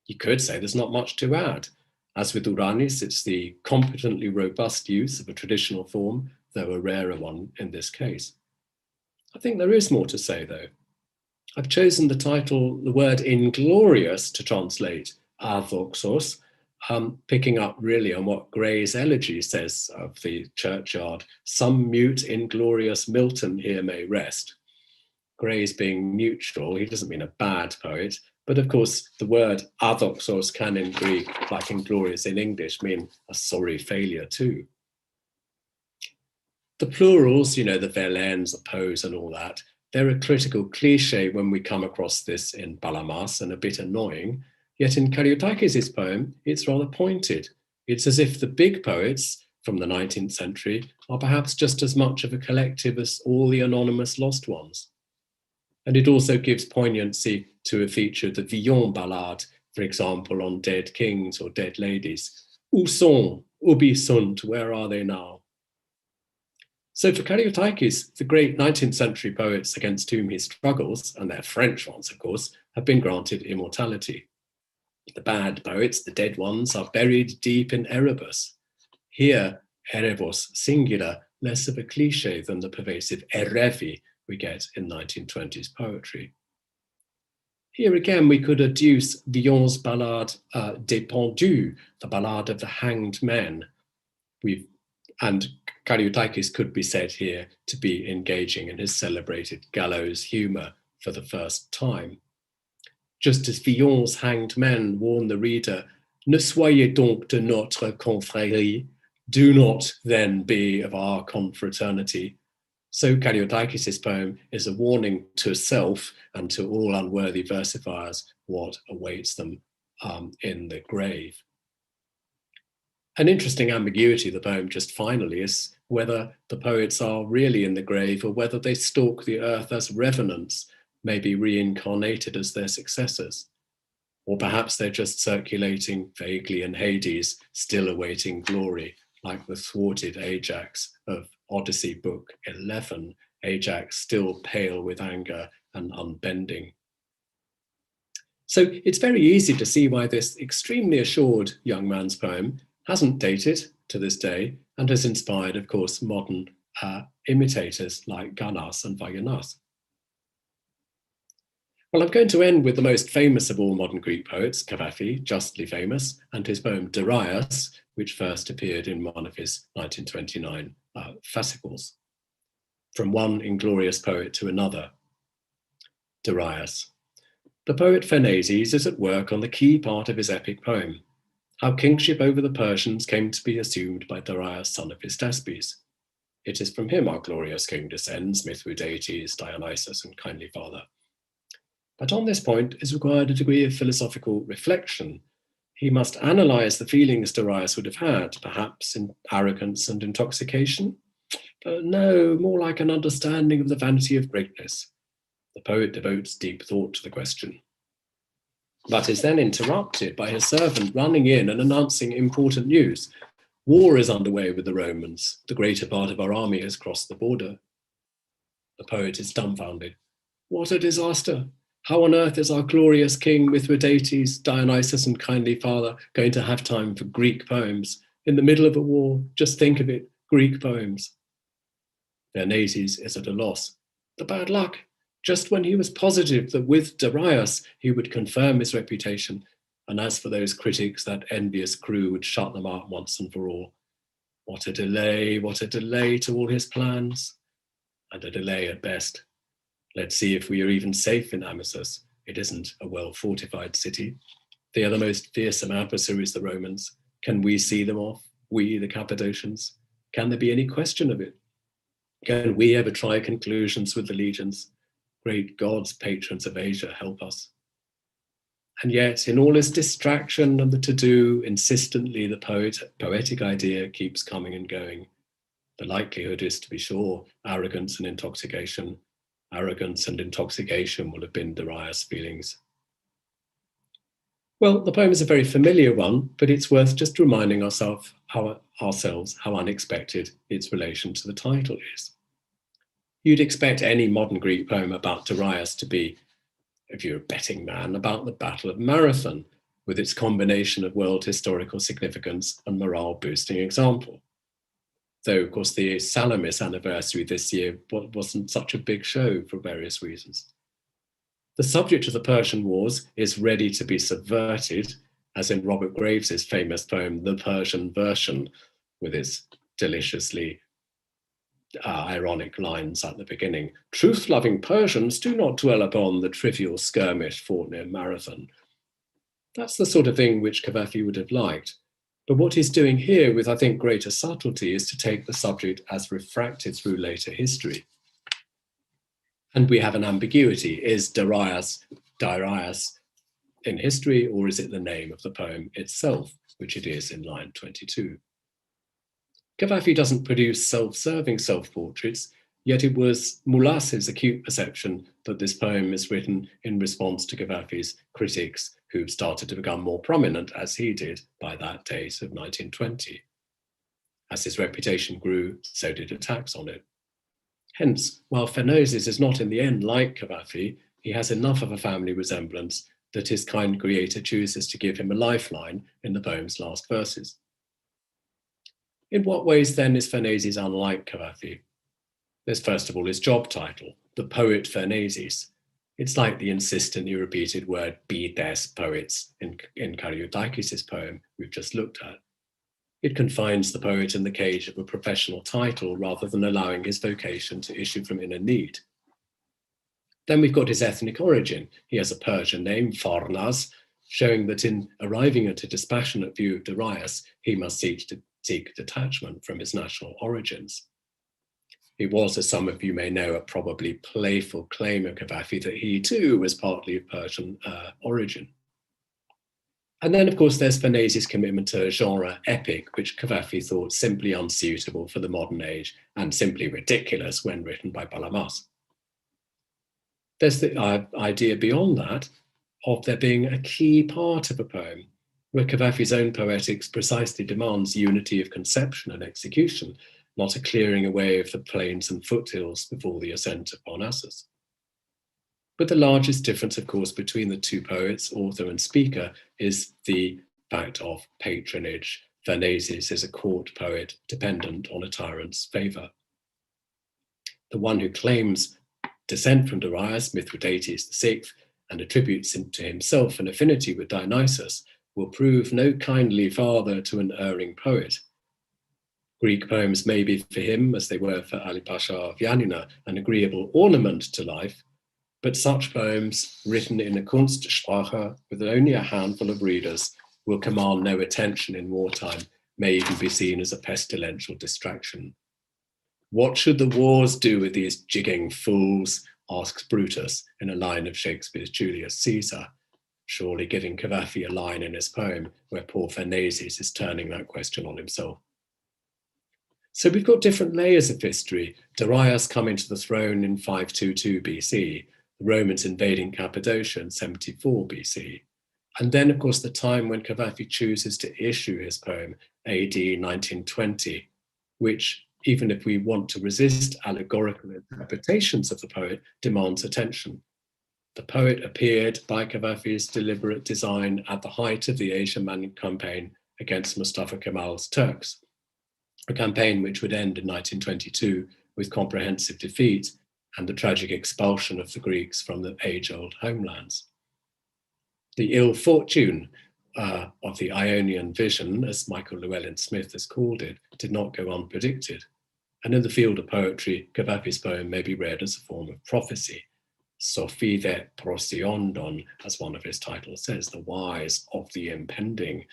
You could say there's not much to add. As with Ouranis, it's the competently robust use of a traditional form, though a rarer one in this case. I think there is more to say, though. I've chosen the title, the word inglorious, to translate Arthoxos, picking up really on what Gray's elegy says of the churchyard. Some mute, inglorious Milton here may rest. Gray's being neutral, he doesn't mean a bad poet, but of course the word arthoxos can in Greek, like inglorious in English, mean a sorry failure too. The plurals, you know, the Verlaines, the Poes and all that, they're a critical cliche when we come across this in Palamas and a bit annoying. Yet in Kariotakis' poem, it's rather pointed. It's as if the big poets from the 19th century are perhaps just as much of a collective as all the anonymous lost ones. And it also gives poignancy to a feature, the Villon ballade, for example, on dead kings or dead ladies. Où sont, ubi sunt, where are they now? So for Kariotakis, the great 19th century poets against whom he struggles, and they're French ones, of course, have been granted immortality. The bad poets, the dead ones, are buried deep in Erebus. Here, Erebus, singular, less of a cliche than the pervasive Erevi we get in 1920s poetry. Here again, we could adduce Villon's ballade Des Pendus, the ballad of the hanged men. And Kariotakis could be said here to be engaging in his celebrated gallows humour for the first time. Just as Villon's hanged men warn the reader, ne soyez donc de notre confrérie, do not then be of our confraternity. So Karyotakis' poem is a warning to self and to all unworthy versifiers what awaits them in the grave. An interesting ambiguity of the poem just finally is whether the poets are really in the grave or whether they stalk the earth as revenants, maybe reincarnated as their successors. Or perhaps they're just circulating vaguely in Hades, still awaiting glory, like the thwarted Ajax of Odyssey Book 11, Ajax still pale with anger and unbending. So it's very easy to see why this extremely assured young man's poem hasn't dated to this day and has inspired, of course, modern imitators like Ganas and Vaginas. Well, I'm going to end with the most famous of all modern Greek poets, Cavafy, justly famous, and his poem Darius, which first appeared in one of his 1929 fascicles. From one inglorious poet to another. Darius. The poet Phaneses is at work on the key part of his epic poem, how kingship over the Persians came to be assumed by Darius, son of Hystaspes. It is from him our glorious king descends, Mithridates, Dionysus, and kindly father. But on this point is required a degree of philosophical reflection. He must analyze the feelings Darius would have had, perhaps in arrogance and intoxication. No, more like an understanding of the vanity of greatness. The poet devotes deep thought to the question, but is then interrupted by his servant running in and announcing important news. War is underway with the Romans. The greater part of our army has crossed the border. The poet is dumbfounded. What a disaster! How on earth is our glorious king, Mithridates, Dionysus, and kindly father going to have time for Greek poems? In the middle of a war, just think of it, Greek poems. Phaneses is at a loss. The bad luck! Just when he was positive that with Darius he would confirm his reputation, and as for those critics, that envious crew would shut them out once and for all. What a delay to all his plans, and a delay at best. Let's see if we are even safe in Amisus. It isn't a well-fortified city. They are the most fearsome adversaries, the Romans. Can we see them off, we, the Cappadocians? Can there be any question of it? Can we ever try conclusions with the legions? Great gods, patrons of Asia, help us. And yet, in all this distraction and the to-do, insistently the poetic idea keeps coming and going. The likelihood is, to be sure, arrogance and intoxication. Arrogance and intoxication will have been Darius' feelings. Well, the poem is a very familiar one, but it's worth just reminding ourselves how unexpected its relation to the title is. You'd expect any modern Greek poem about Darius to be, if you're a betting man, about the Battle of Marathon, with its combination of world historical significance and morale-boosting example. Though, of course, the Salamis anniversary this year wasn't such a big show for various reasons. The subject of the Persian Wars is ready to be subverted, as in Robert Graves's famous poem, The Persian Version, with its deliciously ironic lines at the beginning. Truth-loving Persians do not dwell upon the trivial skirmish fought near Marathon. That's the sort of thing which Cavafy would have liked. But what he's doing here with, I think, greater subtlety is to take the subject as refracted through later history. And we have an ambiguity. Is Darius in history, or is it the name of the poem itself, which it is in line 22? Cavafy doesn't produce self-serving self-portraits, yet it was Moulas's acute perception that this poem is written in response to Cavafy's critics, who started to become more prominent, as he did, by that date of 1920. As his reputation grew, so did attacks on it. Hence, while Phaneses is not in the end like Cavafy, he has enough of a family resemblance that his kind creator chooses to give him a lifeline in the poem's last verses. In what ways then is Phaneses unlike Cavafy? There's first of all his job title, the poet Phaneses. It's like the insistently repeated word "bides poets" in Karyotakis' poem we've just looked at. It confines the poet in the cage of a professional title rather than allowing his vocation to issue from inner need. Then we've got his ethnic origin. He has a Persian name, Pharnaz, showing that in arriving at a dispassionate view of Darius, he must seek to seek detachment from his national origins. It was, as some of you may know, a probably playful claim of Cavafy that he too was partly of Persian origin. And then, of course, there's Farnésy's commitment to a genre epic, which Cavafy thought simply unsuitable for the modern age and simply ridiculous when written by Palamas. There's the idea beyond that of there being a key part of a poem where Cavafy's own poetics precisely demands unity of conception and execution, not a clearing away of the plains and foothills before the ascent of Parnassus. But the largest difference, of course, between the two poets, author and speaker, is the fact of patronage. Farnésys is a court poet dependent on a tyrant's favour. The one who claims descent from Darius, Mithridates VI, and attributes to himself an affinity with Dionysus, will prove no kindly father to an erring poet. Greek poems may be for him, as they were for Ali Pasha of Yanina, an agreeable ornament to life, but such poems, written in a Kunstsprache with only a handful of readers, will command no attention in wartime, may even be seen as a pestilential distraction. What should the wars do with these jigging fools, asks Brutus in a line of Shakespeare's Julius Caesar, surely giving Cavafy a line in his poem where poor Farnésys is turning that question on himself. So we've got different layers of history. Darius coming to the throne in 522 BC, the Romans invading Cappadocia in 74 BC, and then, of course, the time when Cavafy chooses to issue his poem, AD 1920, which, even if we want to resist allegorical interpretations of the poet, demands attention. The poet appeared by Cavafy's deliberate design at the height of the Asia-Mani campaign against Mustafa Kemal's Turks, a campaign which would end in 1922 with comprehensive defeat and the tragic expulsion of the Greeks from the age-old homelands. The ill fortune of the Ionian vision, as Michael Llewellyn Smith has called it, did not go unpredicted. And in the field of poetry, Cavafy's poem may be read as a form of prophecy. Sophide prosiondon, as one of his titles says, the wise of the impending.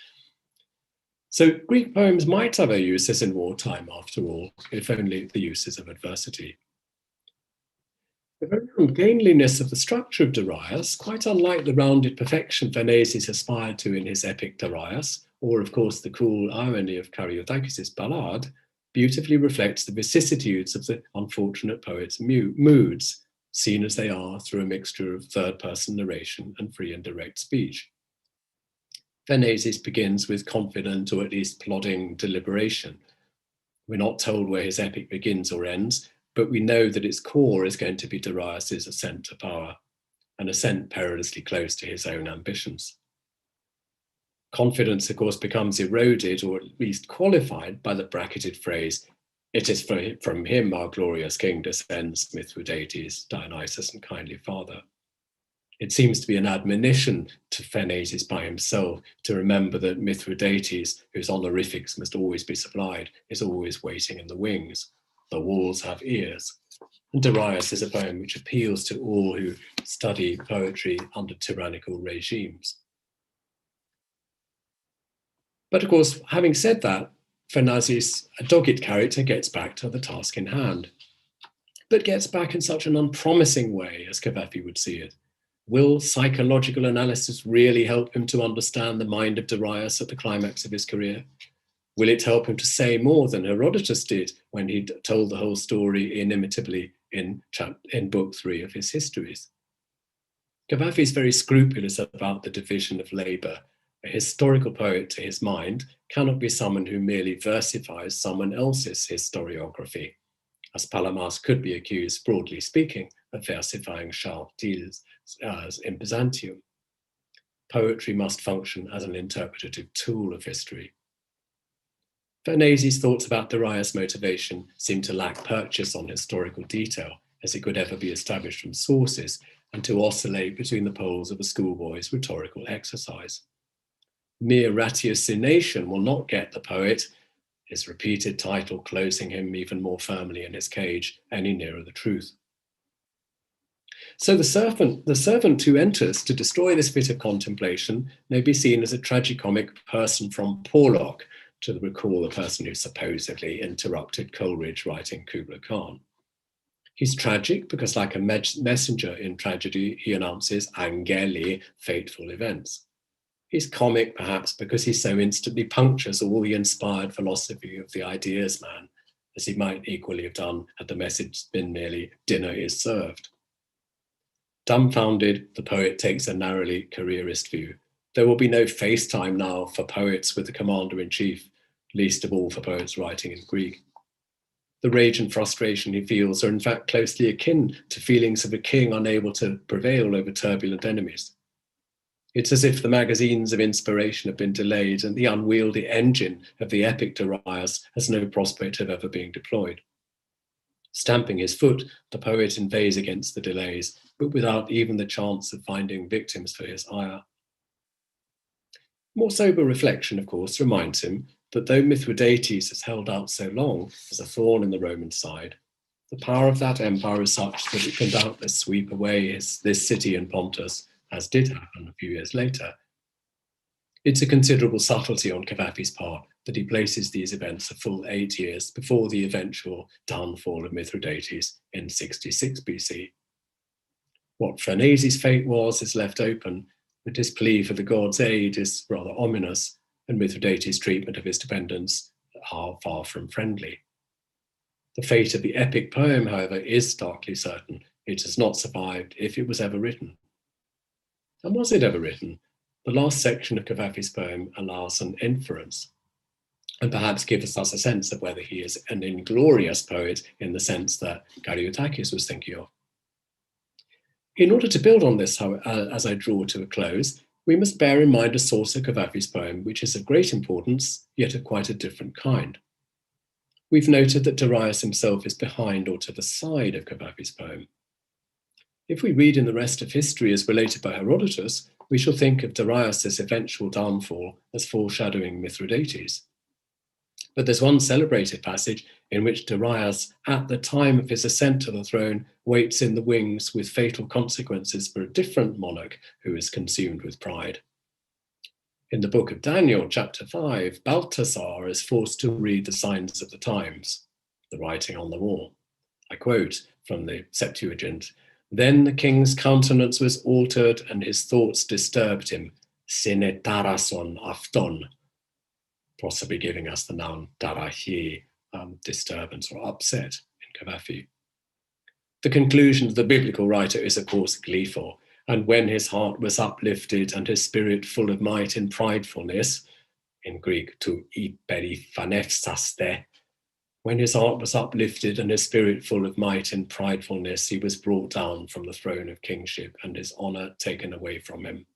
So Greek poems might have their uses in wartime, after all, if only the uses of adversity. The very ungainliness of the structure of Darius, quite unlike the rounded perfection Farnésys aspired to in his epic Darius, or of course the cool irony of Karyotakis' ballad, beautifully reflects the vicissitudes of the unfortunate poet's moods, seen as they are through a mixture of third-person narration and free and direct speech. Farnésys begins with confident or at least plodding deliberation. We're not told where his epic begins or ends, but we know that its core is going to be Darius's ascent to power, an ascent perilously close to his own ambitions. Confidence, of course, becomes eroded or at least qualified by the bracketed phrase, "It is from him our glorious king descends, Mithridates, Dionysus, and kindly father." It seems to be an admonition to Farnésys by himself to remember that Mithridates, whose honorifics must always be supplied, is always waiting in the wings. The walls have ears. And Darius is a poem which appeals to all who study poetry under tyrannical regimes. But of course, having said that, Farnésys, a dogged character, gets back to the task in hand, but gets back in such an unpromising way, as Cavafy would see it. Will psychological analysis really help him to understand the mind of Darius at the climax of his career? Will it help him to say more than Herodotus did when he told the whole story inimitably in book 3 of his histories? Cavafy is very scrupulous about the division of labour. A historical poet, to his mind, cannot be someone who merely versifies someone else's historiography, as Palamas could be accused, broadly speaking, of versifying Charles Tille's in Byzantium. Poetry must function as an interpretative tool of history. Farnésys' thoughts about Darius' motivation seem to lack purchase on historical detail, as it could ever be established from sources, and to oscillate between the poles of a schoolboy's rhetorical exercise. Mere ratiocination will not get the poet, his repeated title closing him even more firmly in his cage, any nearer the truth. So the servant who enters to destroy this fit of contemplation may be seen as a tragicomic person from Porlock, to recall the person who supposedly interrupted Coleridge writing Kubla Khan. He's tragic because, like a messenger in tragedy, he announces angeli, fateful events. He's comic, perhaps, because he so instantly punctures all the inspired philosophy of the ideas man, as he might equally have done had the message been merely dinner is served. Dumbfounded, the poet takes a narrowly careerist view. There will be no FaceTime now for poets with the commander-in-chief, least of all for poets writing in Greek. The rage and frustration he feels are in fact closely akin to feelings of a king unable to prevail over turbulent enemies. It's as if the magazines of inspiration have been delayed and the unwieldy engine of the epic Darius has no prospect of ever being deployed. Stamping his foot, the poet inveighs against the delays, but without even the chance of finding victims for his ire. More sober reflection, of course, reminds him that though Mithridates has held out so long as a thorn in the Roman side, the power of that empire is such that it can doubtless sweep away this city in Pontus, as did happen a few years later. It's a considerable subtlety on Cavafy's part that he places these events a full 8 years before the eventual downfall of Mithridates in 66 BC. What Pharnaces' fate was is left open, but his plea for the gods' aid is rather ominous, and Mithridates' treatment of his dependents are far from friendly. The fate of the epic poem, however, is starkly certain. It has not survived if it was ever written. And was it ever written? The last section of Cavafy's poem allows an inference, and perhaps gives us a sense of whether he is an inglorious poet in the sense that Karyotakis was thinking of. In order to build on this, as I draw to a close, we must bear in mind a source of Cavafy's poem which is of great importance, yet of quite a different kind. We've noted that Darius himself is behind or to the side of Cavafy's poem. If we read in the rest of history as related by Herodotus, we shall think of Darius' eventual downfall as foreshadowing Mithridates. But there's one celebrated passage in which Darius, at the time of his ascent to the throne, waits in the wings with fatal consequences for a different monarch who is consumed with pride. In the book of Daniel, chapter 5, Balthasar is forced to read the signs of the times, the writing on the wall. I quote from the Septuagint, "Then the king's countenance was altered and his thoughts disturbed him, sine tarason afton," possibly giving us the noun tarahi, disturbance or upset in Cavafy. The conclusion of the biblical writer is, of course, gleeful. "And when his heart was uplifted and his spirit full of might in pridefulness," in Greek, to hyperiphanefsaste, when his heart was uplifted and his spirit full of might in pridefulness, he was brought down from the throne of kingship and his honor taken away from him.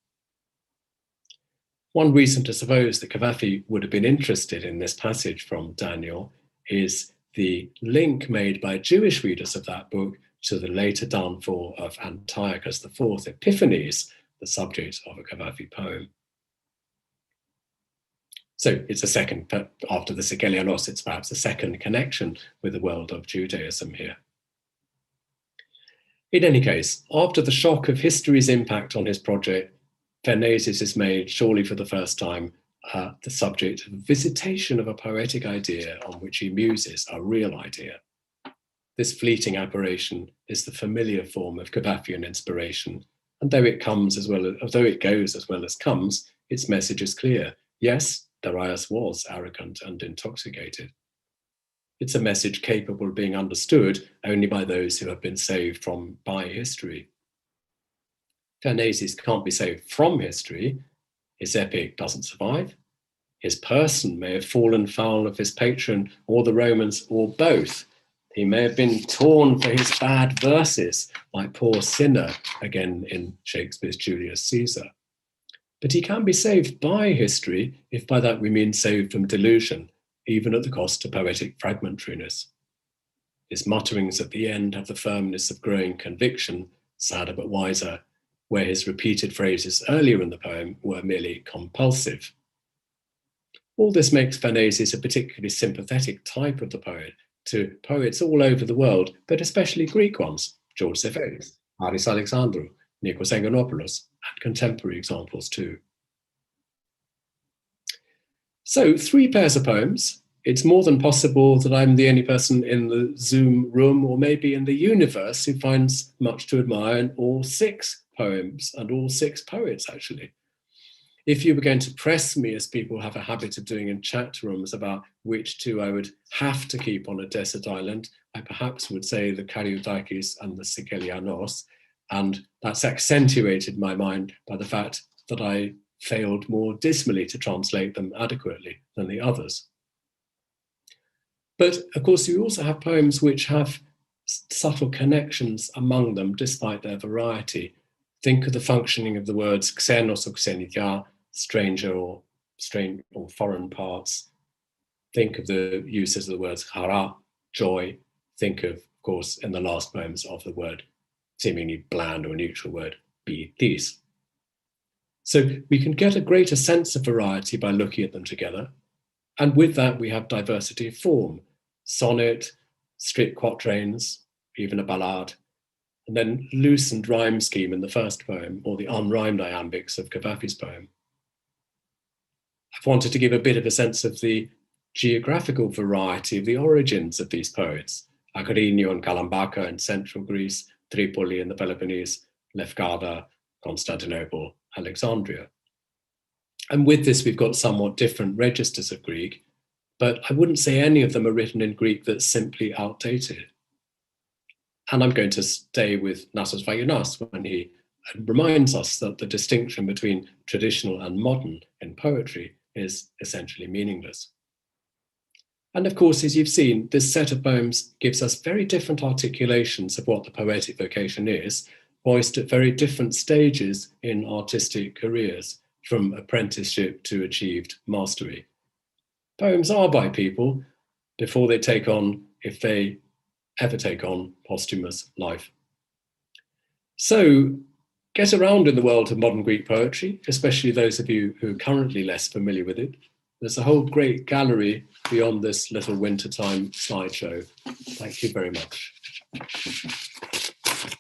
One reason to suppose that Cavafy would have been interested in this passage from Daniel is the link made by Jewish readers of that book to the later downfall of Antiochus IV Epiphanes, the subject of a Cavafy poem. So it's a second, after the Sigelianos, it's perhaps a second connection with the world of Judaism here. In any case, after the shock of history's impact on his project, Pharnaces is made, surely for the first time, the subject of a visitation of a poetic idea on which he muses, a real idea. This fleeting apparition is the familiar form of Cavafyan inspiration, and though it goes as well as comes, its message is clear. Yes, Darius was arrogant and intoxicated. It's a message capable of being understood only by those who have been saved by history. Pharnaces can't be saved from history. His epic doesn't survive. His person may have fallen foul of his patron or the Romans or both. He may have been torn for his bad verses, like poor Cinna, again in Shakespeare's Julius Caesar. But he can be saved by history, if by that we mean saved from delusion, even at the cost of poetic fragmentariness. His mutterings at the end have the firmness of growing conviction, sadder but wiser, where his repeated phrases earlier in the poem were merely compulsive. All this makes Pharnaces a particularly sympathetic type of the poet to poets all over the world, but especially Greek ones, George Zephyrus, Haris Alexandrou, Nikos Angonopoulos, and contemporary examples too. So 3 pairs of poems. It's more than possible that I'm the only person in the Zoom room or maybe in the universe who finds much to admire in all 6 poems and all 6 poets, actually. If you were going to press me, as people have a habit of doing in chat rooms, about which 2 I would have to keep on a desert island, I perhaps would say the Karioutakis and the Sikelianos, and that's accentuated my mind by the fact that I failed more dismally to translate them adequately than the others. But of course, you also have poems which have subtle connections among them, despite their variety. Think of the functioning of the words xenos or xenitia, stranger or strange or foreign parts. Think of the uses of the words hara, joy. Think of course, in the last poems of the word, seemingly bland or neutral word, bitis. So we can get a greater sense of variety by looking at them together. And with that, we have diversity of form, sonnet, strict quatrains, even a ballade, and then loosened rhyme scheme in the first poem, or the unrhymed iambics of Cavafy's poem. I've wanted to give a bit of a sense of the geographical variety of the origins of these poets. Agrinio and Kalambaka in central Greece, Tripoli in the Peloponnese, Lefkada, Constantinople, Alexandria. And with this, we've got somewhat different registers of Greek, but I wouldn't say any of them are written in Greek that's simply outdated. And I'm going to stay with Nasos Vaginas when he reminds us that the distinction between traditional and modern in poetry is essentially meaningless. And of course, as you've seen, this set of poems gives us very different articulations of what the poetic vocation is, voiced at very different stages in artistic careers, from apprenticeship to achieved mastery. Poems are by people before they take on, if they ever take on, posthumous life. So get around in the world of modern Greek poetry, especially those of you who are currently less familiar with it. There's a whole great gallery beyond this little wintertime slideshow. Thank you very much.